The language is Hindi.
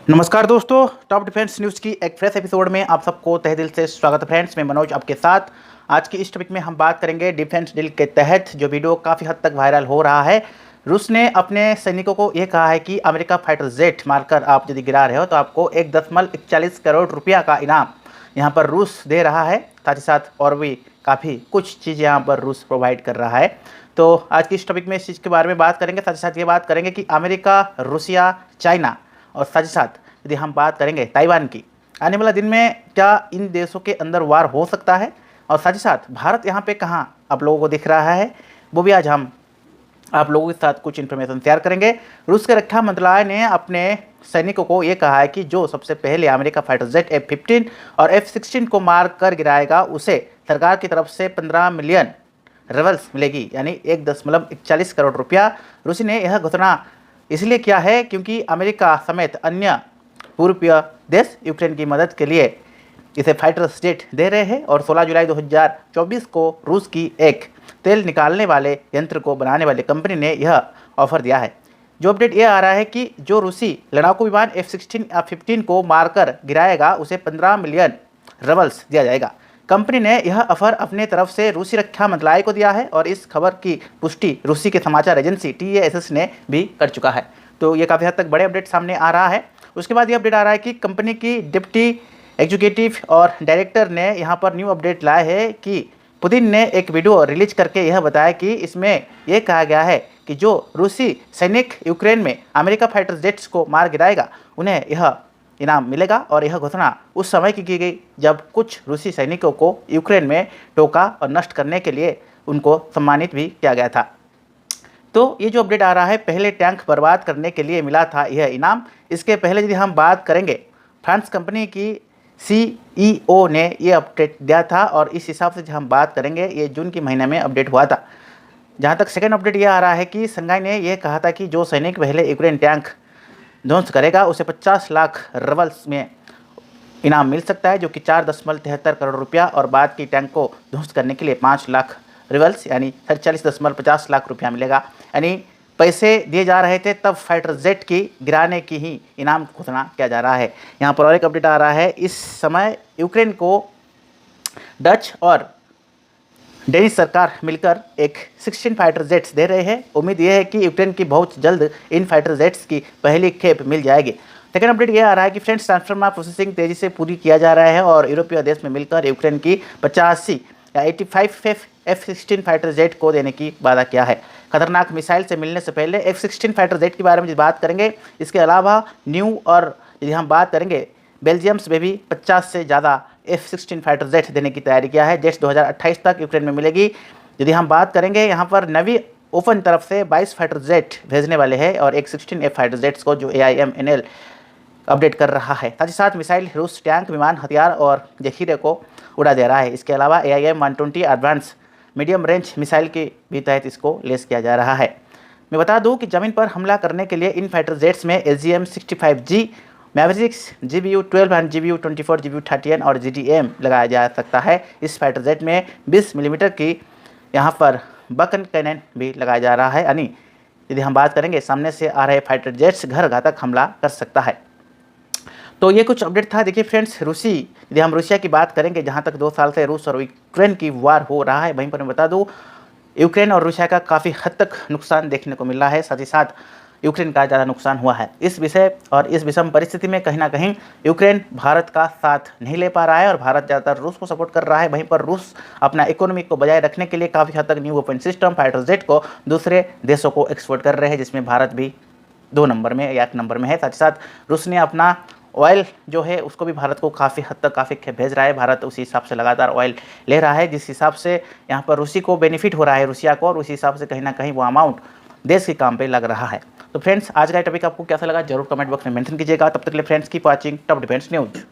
नमस्कार दोस्तों, टॉप डिफेंस न्यूज़ की एक फ्रेश एपिसोड में आप सबको तहे दिल से स्वागत है। फ्रेंड्स, मैं मनोज आपके साथ। आज की इस टॉपिक में हम बात करेंगे डिफेंस डील के तहत जो वीडियो काफ़ी हद तक वायरल हो रहा है। रूस ने अपने सैनिकों को यह कहा है कि अमेरिका फाइटर जेट मारकर आप यदि गिरा रहे हो तो आपको 1.41 करोड़ रुपया का इनाम यहाँ पर रूस दे रहा है। साथ ही साथ और भी काफ़ी कुछ चीज़ यहाँ पर रूस प्रोवाइड कर रहा है। तो आज की इस टॉपिक में इस चीज़ के बारे में बात करेंगे। साथ ही साथ ये बात करेंगे कि अमेरिका, रूसिया, चाइना और साथ ही साथ यदि हम बात करेंगे ताइवान की, आने वाला दिन में क्या इन देशों के अंदर वार हो सकता है, और साथ ही साथ भारत यहाँ पे कहाँ आप लोगों को दिख रहा है, वो भी आज हम आप लोगों के साथ कुछ इन्फॉर्मेशन शेयर करेंगे। रूस के रक्षा मंत्रालय ने अपने सैनिकों को ये कहा है कि जो सबसे पहले अमेरिका फाइटर जेट F-15 और F-16 को मार कर गिराएगा उसे सरकार की तरफ से 15 मिलियन रेवल्स मिलेगी, यानी 1.41 करोड़ रुपया। रूसी ने यह घोषणा इसलिए किया है क्योंकि अमेरिका समेत अन्य पूर्वीय देश यूक्रेन की मदद के लिए इसे फाइटर जेट दे रहे हैं। और 16 जुलाई 2024 को रूस की एक तेल निकालने वाले यंत्र को बनाने वाली कंपनी ने यह ऑफर दिया है। जो अपडेट ये आ रहा है कि जो रूसी लड़ाकू विमान F-16 या F-15 को मारकर गिराएगा उसे 15 मिलियन रेवल्स दिया जाएगा। कंपनी ने यह ऑफर अपने तरफ से रूसी रक्षा मंत्रालय को दिया है और इस खबर की पुष्टि रूसी के समाचार एजेंसी TASS ने भी कर चुका है। तो ये काफ़ी हद तक बड़े अपडेट सामने आ रहा है। उसके बाद ये अपडेट आ रहा है कि कंपनी की डिप्टी एग्जीक्यूटिव और डायरेक्टर ने यहाँ पर न्यू अपडेट लाया है कि पुतिन ने एक वीडियो रिलीज करके यह बताया कि इसमें यह कहा गया है कि जो रूसी सैनिक यूक्रेन में अमेरिका फाइटर जेट्स को मार गिराएगा उन्हें यह इनाम मिलेगा। और यह घोषणा उस समय की गई जब कुछ रूसी सैनिकों को यूक्रेन में टोका और नष्ट करने के लिए उनको सम्मानित भी किया गया था। तो ये जो अपडेट आ रहा है, पहले टैंक बर्बाद करने के लिए मिला था यह इनाम। इसके पहले यदि हम बात करेंगे, फ्रांस कंपनी की CEO ने ये अपडेट दिया था और इस हिसाब से जब हम बात करेंगे ये जून के महीने में अपडेट हुआ था। जहाँ तक सेकेंड अपडेट ये आ रहा है कि संघाई ने यह कहा था कि जो सैनिक पहले यूक्रेन टैंक ध्वंस करेगा उसे 50 लाख रेवल्स में इनाम मिल सकता है, जो कि 4.73 करोड़ रुपया, और बाद की टैंक को ध्वंस करने के लिए 5 लाख रेवल्स यानी 47.50 लाख रुपया मिलेगा। यानी पैसे दिए जा रहे थे तब फाइटर जेट की गिराने की ही इनाम घोषणा किया जा रहा है। यहाँ पर और एक अपडेट आ रहा है, इस समय यूक्रेन को डच और डेनिश सरकार मिलकर एक 16 फाइटर जेट्स दे रहे हैं। उम्मीद यह है कि यूक्रेन की बहुत जल्द इन फाइटर जेट्स की पहली खेप मिल जाएगी। सेकेंड अपडेट यह आ रहा है कि फ्रेंड्स, ट्रांसफार्मर प्रोसेसिंग तेजी से पूरी किया जा रहा है और यूरोपीय देश में मिलकर यूक्रेन की 85 या 85 F-16 फाइटर जेट को देने की वादा किया है। खतरनाक मिसाइल से मिलने से पहले F-16 फाइटर जेट के बारे में बात करेंगे। इसके अलावा न्यू और यदि हम बात करेंगे बेल्जियम्स में भी 50 से ज़्यादा F-16 फाइटर जेट देने की तैयारी किया है। जेट्स 2028 तक यूक्रेन में मिलेगी। यदि हम बात करेंगे, यहाँ पर नवी ओपन तरफ से 22 फाइटर जेट भेजने वाले हैं और एक 16 F फाइटर जेट्स को जो AIMNL अपडेट कर रहा है। साथ ही साथ मिसाइल रूस टैंक, विमान, हथियार और जखीरे को उड़ा दे रहा है। इसके अलावा AIM-120 advance medium range missile के भी तहत इसको लेस किया जा रहा है। मैं बता दूं कि ज़मीन पर हमला करने के लिए इन फाइटर जेट्स में SGM-65G, Mavericks, GBU-12 and GBU-24, GBU-13 और GDM लगाया जा सकता है। इस फाइटर जेट में 20 मिलीमीटर की यहाँ पर बकन कैनन भी लगाया जा रहा है। यानी यदि हम बात करेंगे, सामने से आ रहे फाइटर जेट्स घर घातक हमला कर सकता है। तो ये कुछ अपडेट था। देखिए फ्रेंड्स, यदि हम रूसिया की बात करेंगे, जहाँ तक 2 साल से रूस और यूक्रेन की वार हो रहा है, वहीं पर मैं बता दूँ यूक्रेन और रूसिया का काफ़ी हद तक नुकसान देखने को मिल रहा है। साथ ही साथ यूक्रेन का ज़्यादा नुकसान हुआ है। इस विषय और इस विषम परिस्थिति में कहीं ना कहीं यूक्रेन भारत का साथ नहीं ले पा रहा है और भारत ज़्यादातर रूस को सपोर्ट कर रहा है। वहीं पर रूस अपना इकोनॉमी को बजाय रखने के लिए काफ़ी हद तक new weapon system fighter jet को दूसरे देशों को एक्सपोर्ट कर रहे हैं, जिसमें भारत भी 2 नंबर में या 1 नंबर में है। साथ ही साथ रूस ने अपना ऑयल जो है उसको भी भारत को काफ़ी हद तक काफ़ी भेज रहा है। भारत उसी हिसाब से लगातार ऑयल ले रहा है, जिस हिसाब से यहाँ पर रूसी को बेनिफिट हो रहा है रूसिया को, और उसी हिसाब से कहीं ना कहीं वो अमाउंट देश के काम पे लग रहा है। तो फ्रेंड्स, आज का टॉपिक आपको कैसा लगा जरूर कमेंट बॉक्स में मेंशन कीजिएगा। तब तक के लिए friends keep watching top defence news.